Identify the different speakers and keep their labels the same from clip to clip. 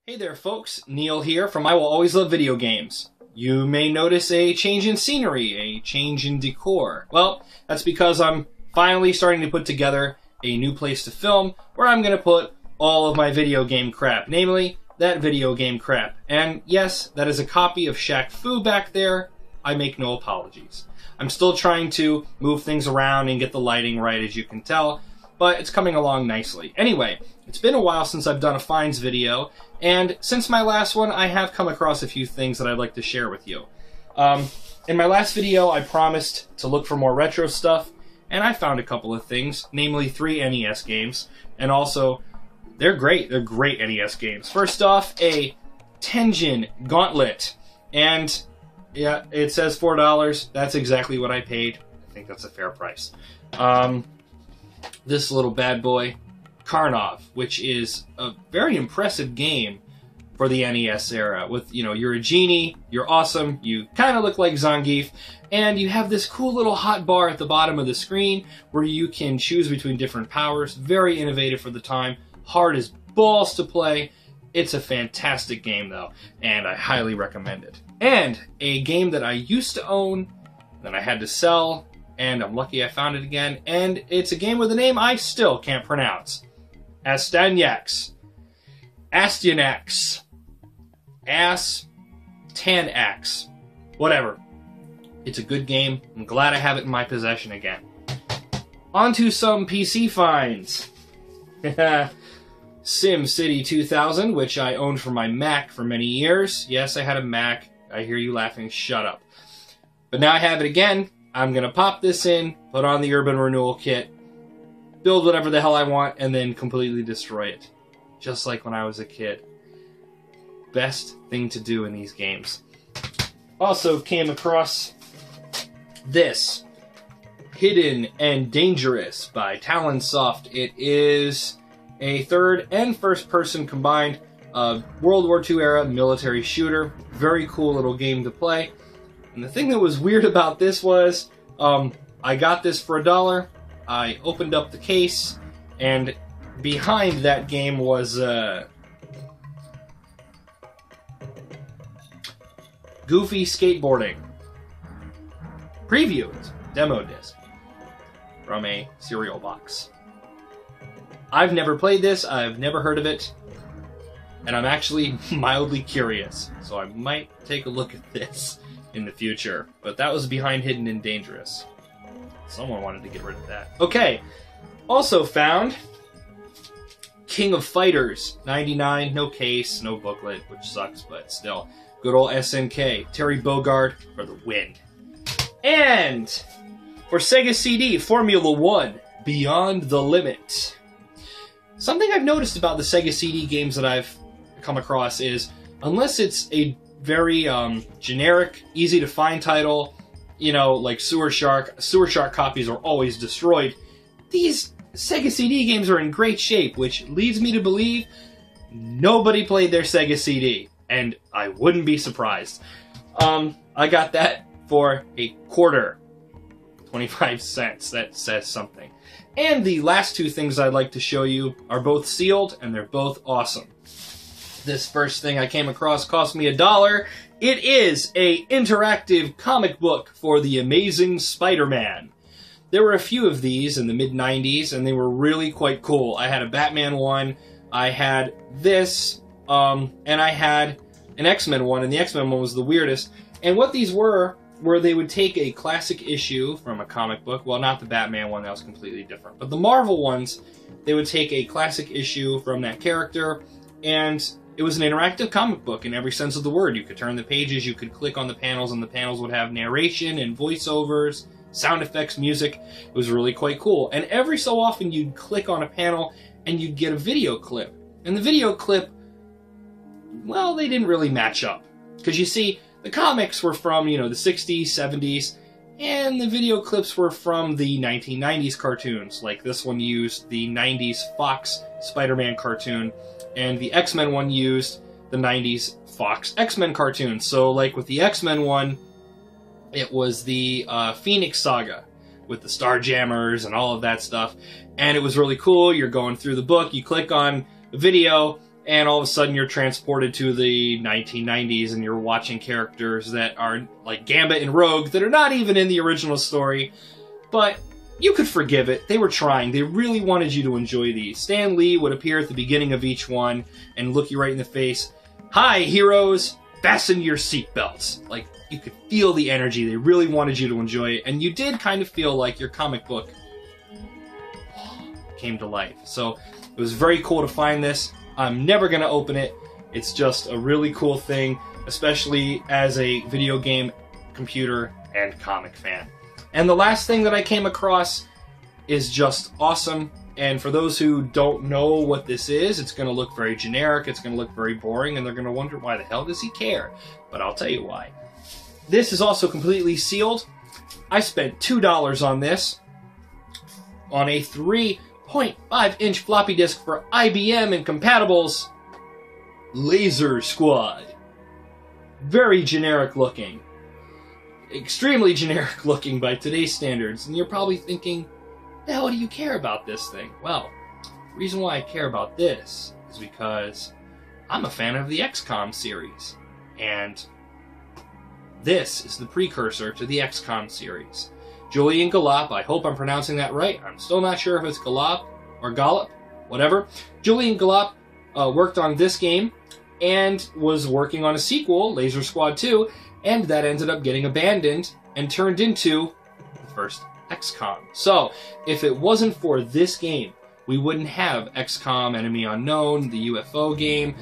Speaker 1: Hey there folks, Neil here from I Will Always Love Video Games. You may notice a change in scenery, a change in decor. Well, that's because I'm finally starting to put together a new place to film where I'm going to put all of my video game crap, namely that video game crap. And yes, that is a copy of Shaq Fu back there. I make no apologies. I'm still trying to move things around and get the lighting right, as you can tell, but it's coming along nicely. Anyway, it's been a while since I've done a finds video, and since my last one, I have come across a few things that I'd like to share with you. In my last video, I promised to look for more retro stuff, and I found a couple of things, namely 3 NES games, and also, they're great NES games. First off, a Tengen Gauntlet, and yeah, it says $4, that's exactly what I paid. I think that's a fair price. This little bad boy, Karnov, which is a very impressive game for the NES era. With, you know, you're a genie, you're awesome, you kind of look like Zangief, and you have this cool little hot bar at the bottom of the screen where you can choose between different powers. Very innovative for the time, hard as balls to play. It's a fantastic game though, and I highly recommend it. And a game that I used to own, that I had to sell, and I'm lucky I found it again, and it's a game with a name I still can't pronounce. Astyanax. Whatever. It's a good game. I'm glad I have it in my possession again. On to some PC finds. SimCity 2000, which I owned for my Mac for many years. Yes, I had a Mac. I hear you laughing. Shut up. But now I have it again. I'm going to pop this in, put on the Urban Renewal Kit, build whatever the hell I want, and then completely destroy it. Just like when I was a kid. Best thing to do in these games. Also came across this. Hidden and Dangerous by Talonsoft. It is a third and first person combined World War II era military shooter. Very cool little game to play. And the thing that was weird about this was, I got this for $1. I opened up the case, and behind that game was Goofy Skateboarding. Preview, demo disc, from a cereal box. I've never played this, I've never heard of it, and I'm actually mildly curious, so I might take a look at this in the future. But that was behind Hidden and Dangerous. Someone wanted to get rid of that. Okay, also found King of Fighters 99, no case, no booklet, which sucks, but still. Good old SNK, Terry Bogard for the win. And for Sega CD, Formula 1, Beyond the Limit. Something I've noticed about the Sega CD games that I've come across is, unless it's a very generic, easy to find title, you know, like Sewer Shark copies are always destroyed. These Sega CD games are in great shape, which leads me to believe nobody played their Sega CD, and I wouldn't be surprised. I got that for $0.25. 25 cents. That says something. And the last two things I'd like to show you are both sealed, and they're both awesome. This first thing I came across cost me $1. It is a interactive comic book for The Amazing Spider-Man. There were a few of these in the mid-90s, and they were really quite cool. I had a Batman one, I had this, and I had an X-Men one, and the X-Men one was the weirdest. And what these were they would take a classic issue from a comic book, well, not the Batman one, that was completely different, but the Marvel ones, they would take a classic issue from that character, and it was an interactive comic book in every sense of the word. You could turn the pages, you could click on the panels, and the panels would have narration and voiceovers, sound effects, music. It was really quite cool. And every so often you'd click on a panel and you'd get a video clip. And the video clip, well, they didn't really match up. Because you see, the comics were from, you know, the 60s, 70s, and the video clips were from the 1990s cartoons. Like this one used the 90s Fox Spider-Man cartoon, and the X-Men one used the 90s Fox X-Men cartoon. So, like with the X-Men one, it was the Phoenix Saga with the Starjammers and all of that stuff. And it was really cool. You're going through the book, you click on the video, and all of a sudden you're transported to the 1990s and you're watching characters that are like Gambit and Rogue that are not even in the original story, but you could forgive it. They were trying. They really wanted you to enjoy these. Stan Lee would appear at the beginning of each one and look you right in the face. Hi, heroes! Fasten your seatbelts. Like, you could feel the energy. They really wanted you to enjoy it, and you did kind of feel like your comic book came to life. So it was very cool to find this. I'm never going to open it. It's just a really cool thing, especially as a video game, computer, and comic fan. And the last thing that I came across is just awesome. And for those who don't know what this is, it's going to look very generic, it's going to look very boring, and they're going to wonder why the hell does he care? But I'll tell you why. This is also completely sealed. I spent $2 on this, on a 3.5-inch floppy disk for IBM and compatibles. Laser Squad. Very generic looking. Extremely generic looking by today's standards. And you're probably thinking, the hell do you care about this thing? Well, the reason why I care about this is because I'm a fan of the XCOM series. And this is the precursor to the XCOM series. Julian Galop, I hope I'm pronouncing that right. I'm still not sure if it's Galop or Gollop, whatever. Julian Galop worked on this game and was working on a sequel, Laser Squad 2, and that ended up getting abandoned and turned into the first XCOM. So, if it wasn't for this game, we wouldn't have XCOM, Enemy Unknown, the UFO game,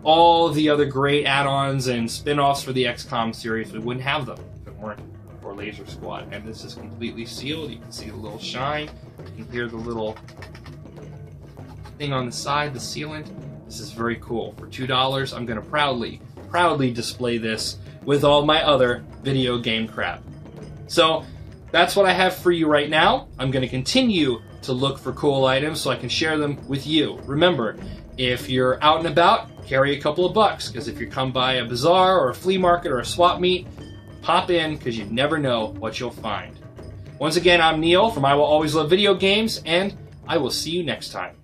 Speaker 1: all the other great add-ons and spin-offs for the XCOM series. We wouldn't have them if it weren't for Laser Squad. And this is completely sealed. You can see the little shine. You can hear the little thing on the side, the sealant. This is very cool. For $2, I'm going to proudly display this with all my other video game crap. So, that's what I have for you right now. I'm going to continue to look for cool items so I can share them with you. Remember, if you're out and about, carry a couple of bucks, because if you come by a bazaar or a flea market or a swap meet, pop in, because you never know what you'll find. Once again, I'm Neil from I Will Always Love Video Games, and I will see you next time.